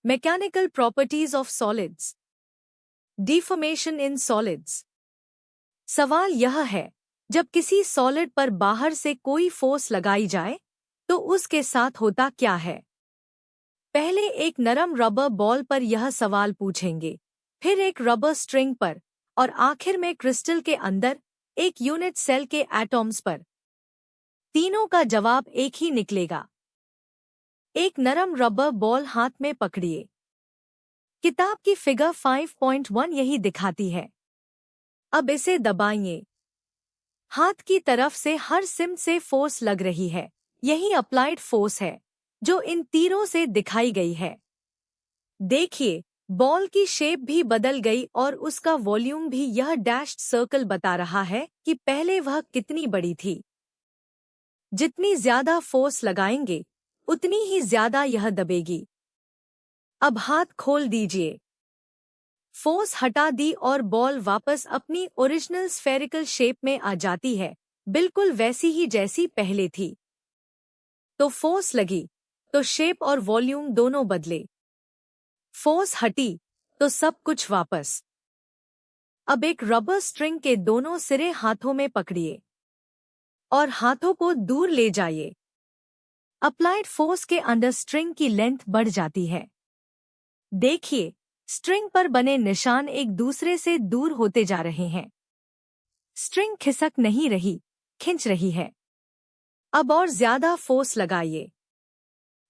Mechanical properties of solids. Deformation in solids. सवाल यह है, जब किसी सॉलिड पर बाहर से कोई फोर्स लगाई जाए तो उसके साथ होता क्या है। पहले एक नरम रबर बॉल पर यह सवाल पूछेंगे, फिर एक रबर स्ट्रिंग पर और आखिर में क्रिस्टल के अंदर एक यूनिट सेल के एटॉम्स पर। तीनों का जवाब एक ही निकलेगा। एक नरम रबर बॉल हाथ में पकड़िए। किताब की फिगर 5.1 यही दिखाती है। अब इसे दबाइए। हाथ की तरफ से हर सिम से फोर्स लग रही है। यही अप्लाइड फोर्स है जो इन तीरों से दिखाई गई है। देखिए, बॉल की शेप भी बदल गई और उसका वॉल्यूम भी। यह डैश्ड सर्कल बता रहा है कि पहले वह कितनी बड़ी थी। जितनी ज्यादा फोर्स लगाएंगे उतनी ही ज्यादा यह दबेगी। अब हाथ खोल दीजिए। फोर्स हटा दी और बॉल वापस अपनी ओरिजिनल स्फेरिकल शेप में आ जाती है, बिल्कुल वैसी ही जैसी पहले थी। तो फोर्स लगी तो शेप और वॉल्यूम दोनों बदले। फोर्स हटी तो सब कुछ वापस। अब एक रबर स्ट्रिंग के दोनों सिरे हाथों में पकड़िए और हाथों को दूर ले जाइए। अप्लाइड फोर्स के अंडर स्ट्रिंग की लेंथ बढ़ जाती है। देखिए, स्ट्रिंग पर बने निशान एक दूसरे से दूर होते जा रहे हैं। स्ट्रिंग खिसक नहीं रही, खिंच रही है। अब और ज्यादा फोर्स लगाइए।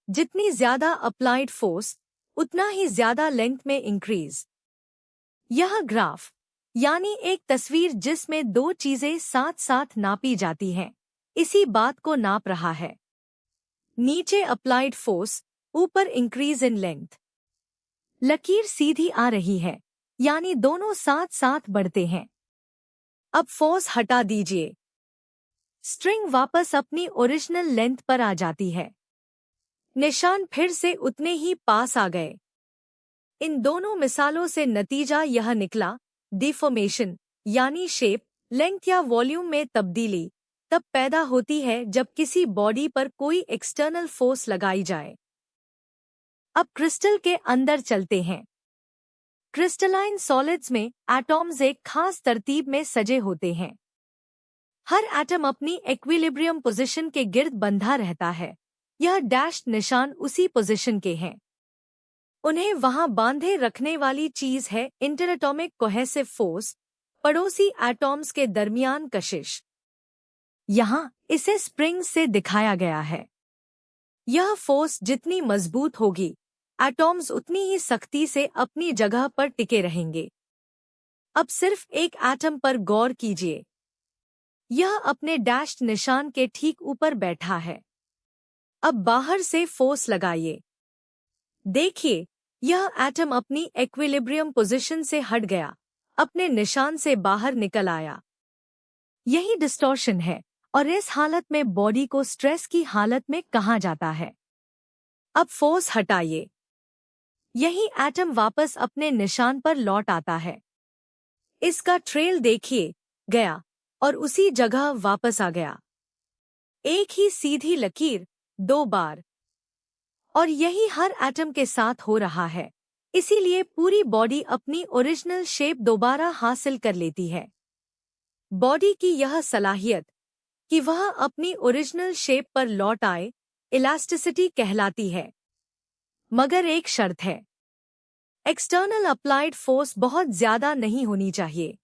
जितनी ज्यादा अप्लाइड फोर्स उतना ही ज्यादा लेंथ में इंक्रीज। यह ग्राफ यानी एक तस्वीर जिसमें दो चीजें साथ साथ नापी जाती हैं, इसी बात को नाप रहा है। नीचे अप्लाइड फोर्स, ऊपर इंक्रीज इन लेंथ। लकीर सीधी आ रही है, यानी दोनों साथ साथ बढ़ते हैं। अब फोर्स हटा दीजिए। स्ट्रिंग वापस अपनी ओरिजिनल लेंथ पर आ जाती है। निशान फिर से उतने ही पास आ गए। इन दोनों मिसालों से नतीजा यह निकला, डिफॉर्मेशन यानी शेप, लेंथ या वॉल्यूम में तब्दीली तब पैदा होती है जब किसी बॉडी पर कोई एक्सटर्नल फोर्स लगाई जाए। अब क्रिस्टल के अंदर चलते हैं। क्रिस्टलाइन सॉलिड्स में एटॉम्स एक खास तरतीब में सजे होते हैं। हर एटम अपनी इक्विलिब्रियम पोजीशन के गिर्द बंधा रहता है। यह डैश्ड निशान उसी पोजीशन के हैं। उन्हें वहां बांधे रखने वाली चीज है इंटरएटॉमिक कोहेसिव फोर्स, पड़ोसी एटॉम्स के दरमियान कशिश। यहाँ इसे स्प्रिंग से दिखाया गया है। यह फोर्स जितनी मजबूत होगी, एटॉम्स उतनी ही सख्ती से अपनी जगह पर टिके रहेंगे। अब सिर्फ एक एटम पर गौर कीजिए। यह अपने डैश्ड निशान के ठीक ऊपर बैठा है। अब बाहर से फोर्स लगाइए। देखिए, यह एटम अपनी इक्विलिब्रियम पोजीशन से हट गया, अपने निशान से बाहर निकल आया। यही डिस्टॉर्शन है और इस हालत में बॉडी को स्ट्रेस की हालत में कहा जाता है। अब फोर्स हटाइए। यही एटम वापस अपने निशान पर लौट आता है। इसका ट्रेल देखिए, गया और उसी जगह वापस आ गया। एक ही सीधी लकीर 2 बार। और यही हर एटम के साथ हो रहा है। इसीलिए पूरी बॉडी अपनी ओरिजिनल शेप दोबारा हासिल कर लेती है। बॉडी की यह सलाहियत कि वह अपनी ओरिजिनल शेप पर लौट आए, इलास्टिसिटी कहलाती है। मगर एक शर्त है, एक्सटर्नल अप्लाइड फोर्स बहुत ज्यादा नहीं होनी चाहिए।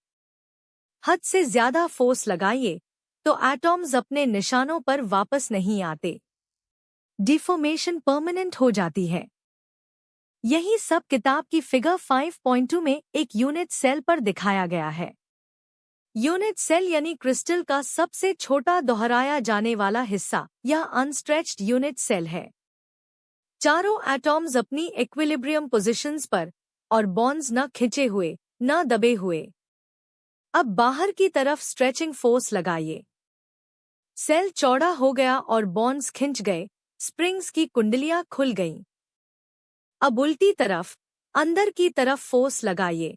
हद से ज्यादा फोर्स लगाइए तो एटॉम्स अपने निशानों पर वापस नहीं आते। डिफॉर्मेशन परमानेंट हो जाती है। यही सब किताब की फिगर 5.2 में एक यूनिट सेल पर दिखाया गया है। यूनिट सेल यानी क्रिस्टल का सबसे छोटा दोहराया जाने वाला हिस्सा, यह अनस्ट्रेच्ड यूनिट सेल है। चारों एटॉम्स अपनी इक्विलिब्रियम पोजीशंस पर और बॉन्ड्स न खिंचे हुए, न दबे हुए। अब बाहर की तरफ स्ट्रेचिंग फोर्स लगाइए। सेल चौड़ा हो गया और बॉन्ड्स खिंच गए, स्प्रिंग्स की कुंडलियां खुल गईं। अब उल्टी तरफ, अंदर की तरफ फोर्स लगाइए।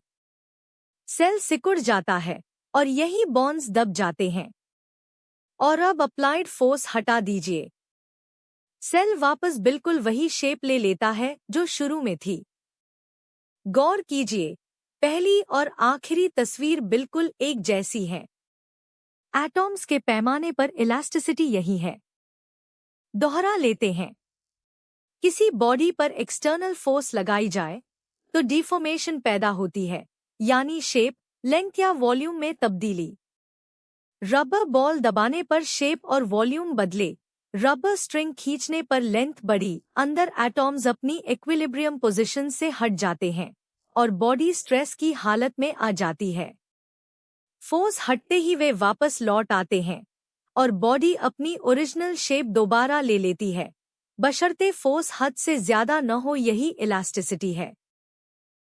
सेल सिकुड़ जाता है और यही बॉन्ड्स दब जाते हैं। और अब अप्लाइड फोर्स हटा दीजिए। सेल वापस बिल्कुल वही शेप ले लेता है जो शुरू में थी। गौर कीजिए, पहली और आखिरी तस्वीर बिल्कुल एक जैसी है। एटॉम्स के पैमाने पर इलास्टिसिटी यही है। दोहरा लेते हैं। किसी बॉडी पर एक्सटर्नल फोर्स लगाई जाए तो डिफॉर्मेशन पैदा होती है, यानी शेप, लेंथ या वॉल्यूम में तब्दीली। रबर बॉल दबाने पर शेप और वॉल्यूम बदले, रबर स्ट्रिंग खींचने पर लेंथ बढ़ी, अंदर एटॉम्स अपनी इक्विलिब्रियम पोजीशन से हट जाते हैं और बॉडी स्ट्रेस की हालत में आ जाती है। फोर्स हटते ही वे वापस लौट आते हैं और बॉडी अपनी ओरिजिनल शेप दोबारा ले लेती है, बशर्ते फोर्स हद से ज्यादा न हो। यही इलास्टिसिटी है।